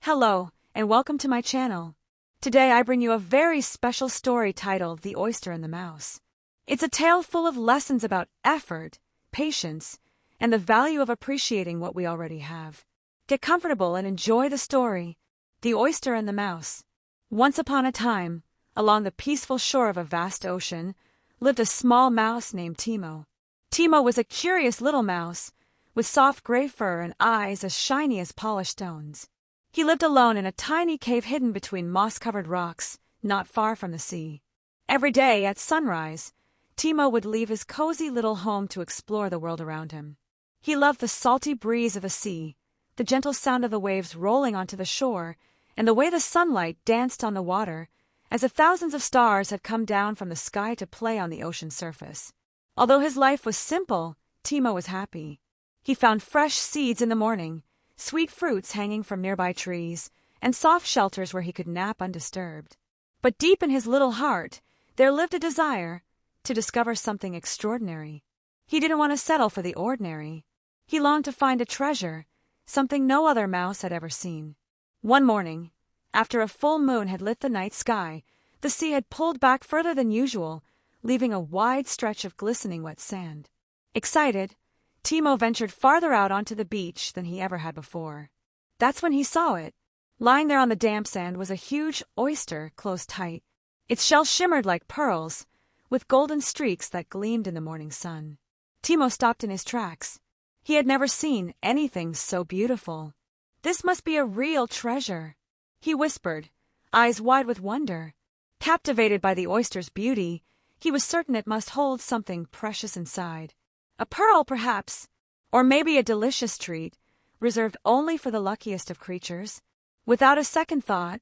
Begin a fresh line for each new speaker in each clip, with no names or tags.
Hello, and welcome to my channel. Today I bring you a very special story titled The Oyster and the Mouse. It's a tale full of lessons about effort, patience, and the value of appreciating what we already have. Get comfortable and enjoy the story. The Oyster and the Mouse. Once upon a time, along the peaceful shore of a vast ocean, lived a small mouse named Timo. Timo was a curious little mouse, with soft gray fur and eyes as shiny as polished stones. He lived alone in a tiny cave hidden between moss-covered rocks, not far from the sea. Every day at sunrise, Timo would leave his cozy little home to explore the world around him. He loved the salty breeze of the sea, the gentle sound of the waves rolling onto the shore, and the way the sunlight danced on the water, as if thousands of stars had come down from the sky to play on the ocean surface. Although his life was simple, Timo was happy. He found fresh seeds in the morning, sweet fruits hanging from nearby trees, and soft shelters where he could nap undisturbed. But deep in his little heart, there lived a desire to discover something extraordinary. He didn't want to settle for the ordinary. He longed to find a treasure, something no other mouse had ever seen. One morning, after a full moon had lit the night sky, the sea had pulled back further than usual, leaving a wide stretch of glistening wet sand. Excited, Timo ventured farther out onto the beach than he ever had before. That's when he saw it. Lying there on the damp sand was a huge oyster closed tight. Its shell shimmered like pearls, with golden streaks that gleamed in the morning sun. Timo stopped in his tracks. He had never seen anything so beautiful. This must be a real treasure, he whispered, eyes wide with wonder. Captivated by the oyster's beauty, he was certain it must hold something precious inside. A pearl, perhaps, or maybe a delicious treat, reserved only for the luckiest of creatures. Without a second thought,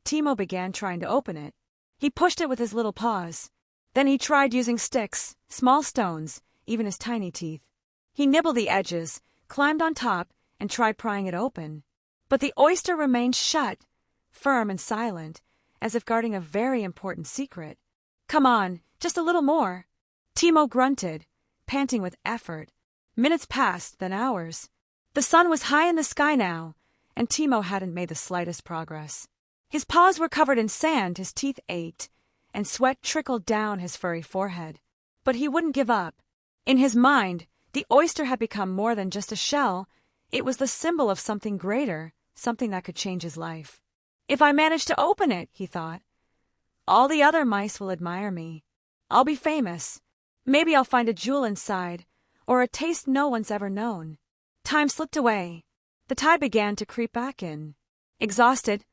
Timo began trying to open it. He pushed it with his little paws. Then he tried using sticks, small stones, even his tiny teeth. He nibbled the edges, climbed on top, and tried prying it open. But the oyster remained shut, firm and silent, as if guarding a very important secret. "Come on, just a little more," Timo grunted, panting with effort. Minutes passed, then hours. The sun was high in the sky now, and Timo hadn't made the slightest progress. His paws were covered in sand, his teeth ached, and sweat trickled down his furry forehead. But he wouldn't give up. In his mind, the oyster had become more than just a shell. It was the symbol of something greater, something that could change his life. "If I manage to open it," he thought, "all the other mice will admire me. I'll be famous. Maybe I'll find a jewel inside, or a taste no one's ever known." Time slipped away. The tide began to creep back in. Exhausted,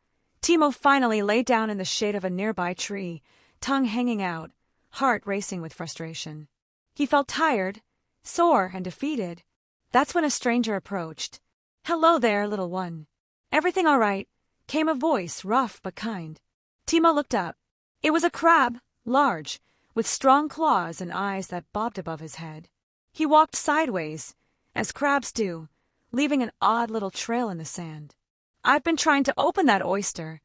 Timo finally lay down in the shade of a nearby tree, tongue hanging out, heart racing with frustration. He felt tired, sore, and defeated. That's when a stranger approached. "Hello there, little one. Everything all right?" came a voice, rough but kind. Timo looked up. It was a crab, large, with strong claws and eyes that bobbed above his head. He walked sideways, as crabs do, leaving an odd little trail in the sand. "I've been trying to open that oyster,"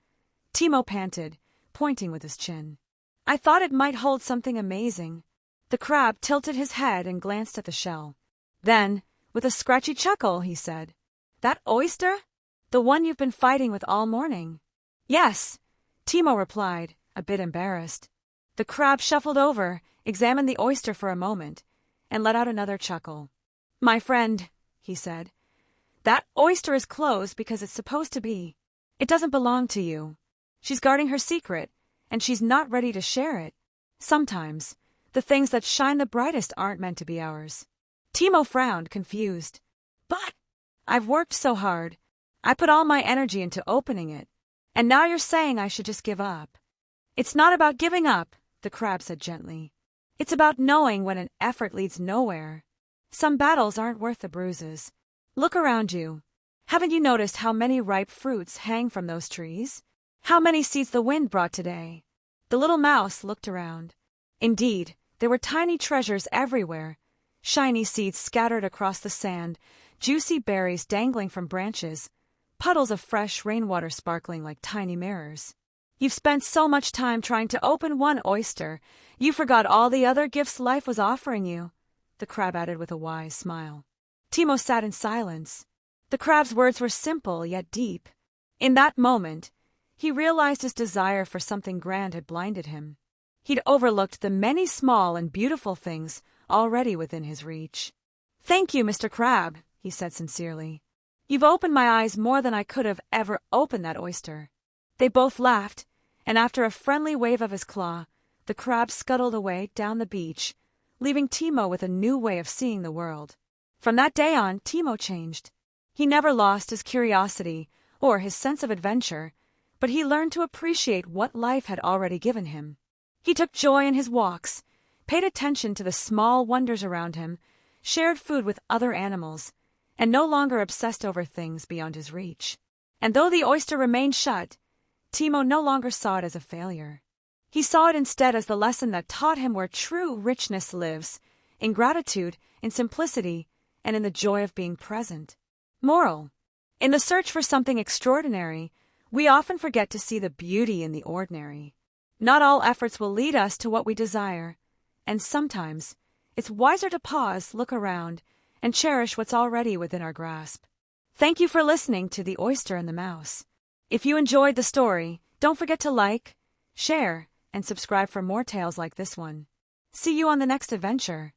Timo panted, pointing with his chin. "I thought it might hold something amazing." The crab tilted his head and glanced at the shell. Then, with a scratchy chuckle, he said, "That oyster? The one you've been fighting with all morning?" "Yes," Timo replied, a bit embarrassed. The crab shuffled over, examined the oyster for a moment, and let out another chuckle. "My friend," he said, "that oyster is closed because it's supposed to be. It doesn't belong to you. She's guarding her secret, and she's not ready to share it. Sometimes, the things that shine the brightest aren't meant to be ours." Timo frowned, confused. "But I've worked so hard. I put all my energy into opening it, and now you're saying I should just give up." "It's not about giving up," the crab said gently. "It's about knowing when an effort leads nowhere. Some battles aren't worth the bruises. Look around you. Haven't you noticed how many ripe fruits hang from those trees? How many seeds the wind brought today?" The little mouse looked around. Indeed, there were tiny treasures everywhere. Shiny seeds scattered across the sand, juicy berries dangling from branches, puddles of fresh rainwater sparkling like tiny mirrors. "You've spent so much time trying to open one oyster, you forgot all the other gifts life was offering you," the crab added with a wise smile. Timo sat in silence. The crab's words were simple yet deep. In that moment, he realized his desire for something grand had blinded him. He'd overlooked the many small and beautiful things already within his reach. "Thank you, Mr. Crab," he said sincerely. "You've opened my eyes more than I could have ever opened that oyster." They both laughed, and after a friendly wave of his claw, the crab scuttled away down the beach, leaving Timo with a new way of seeing the world. From that day on, Timo changed. He never lost his curiosity or his sense of adventure, but he learned to appreciate what life had already given him. He took joy in his walks, paid attention to the small wonders around him, shared food with other animals, and no longer obsessed over things beyond his reach. And though the oyster remained shut, Timo no longer saw it as a failure. He saw it instead as the lesson that taught him where true richness lives, in gratitude, in simplicity, and in the joy of being present. Moral: in the search for something extraordinary, we often forget to see the beauty in the ordinary. Not all efforts will lead us to what we desire, and sometimes it's wiser to pause, look around, and cherish what's already within our grasp. Thank you for listening to The Oyster and the Mouse. If you enjoyed the story, don't forget to like, share, and subscribe for more tales like this one. See you on the next adventure.